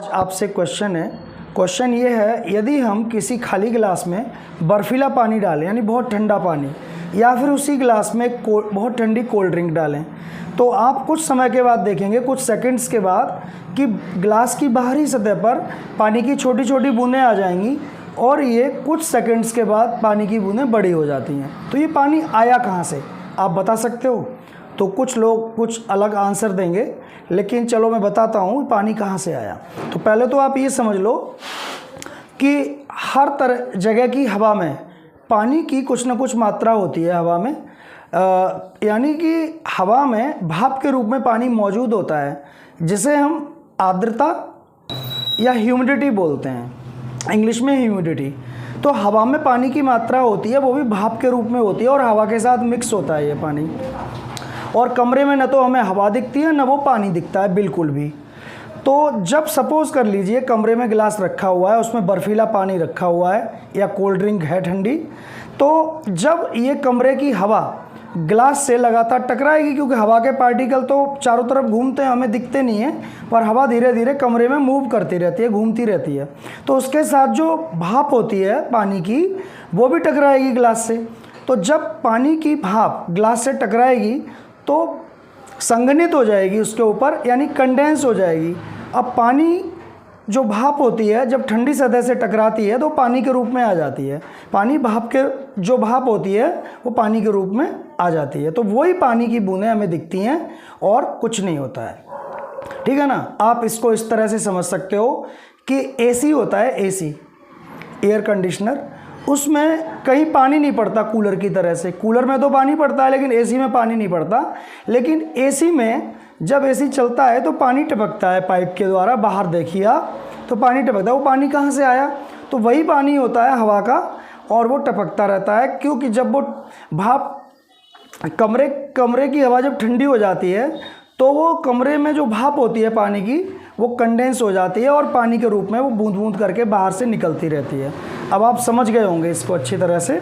आपसे क्वेश्चन है। क्वेश्चन ये है, यदि हम किसी खाली गिलास में बर्फीला पानी डालें यानी बहुत ठंडा पानी, या फिर उसी गिलास में बहुत ठंडी कोल्ड ड्रिंक डालें, तो आप कुछ समय के बाद देखेंगे, कुछ सेकंड्स के बाद, कि गिलास की बाहरी सतह पर पानी की छोटी छोटी बूंदें आ जाएंगी और ये कुछ सेकंड्स के बाद पानी की बूंदें बड़ी हो जाती हैं। तो ये पानी आया कहाँ से, आप बता सकते हो? तो कुछ लोग कुछ अलग आंसर देंगे, लेकिन चलो मैं बताता हूँ पानी कहाँ से आया। तो पहले तो आप ये समझ लो कि हर तरह जगह की हवा में पानी की कुछ ना कुछ मात्रा होती है हवा में, यानी कि हवा में भाप के रूप में पानी मौजूद होता है, जिसे हम आर्द्रता या ह्यूमिडिटी बोलते हैं, इंग्लिश में ह्यूमिडिटी। तो हवा में पानी की मात्रा होती है, वो भी भाप के रूप में होती है और हवा के साथ मिक्स होता है ये पानी। और कमरे में न तो हमें हवा दिखती है, न वो पानी दिखता है बिल्कुल भी। तो जब सपोज़ कर लीजिए कमरे में गिलास रखा हुआ है, उसमें बर्फीला पानी रखा हुआ है या कोल्ड ड्रिंक है ठंडी, तो जब ये कमरे की हवा गिलास से लगातार टकराएगी, क्योंकि हवा के पार्टिकल तो चारों तरफ घूमते हैं, हमें दिखते नहीं हैं, पर हवा धीरे धीरे कमरे में मूव करती रहती है, घूमती रहती है, तो उसके साथ जो भाप होती है पानी की, वो भी टकराएगी गिलास से। तो जब पानी की भाप गिलास से टकराएगी तो संघनित हो जाएगी उसके ऊपर, यानी कंडेंस हो जाएगी। अब पानी जो भाप होती है जब ठंडी सतह से टकराती है तो पानी के रूप में आ जाती है। पानी भाप के जो भाप होती है वो पानी के रूप में आ जाती है, तो वही पानी की बूंदें हमें दिखती हैं और कुछ नहीं होता है। ठीक है ना? आप इसको इस तरह से समझ सकते हो कि एसी होता है, एसी एयर कंडीशनर, उसमें कहीं पानी नहीं पड़ता कूलर की तरह से। कूलर में तो पानी पड़ता है लेकिन एसी में पानी नहीं पड़ता। लेकिन एसी में जब एसी चलता है तो पानी टपकता है पाइप के द्वारा, बाहर देखिए आप, तो पानी टपकता है। वो पानी कहाँ से आया? तो वही पानी होता है हवा का, और वो टपकता रहता है, क्योंकि जब वो भाप कमरे की हवा जब ठंडी हो जाती है तो वो कमरे में जो भाप होती है पानी की, वो कंडेंस हो जाती है और पानी के रूप में वो बूंद बूंद करके बाहर से निकलती रहती है। अब आप समझ गए होंगे इसको अच्छी तरह से।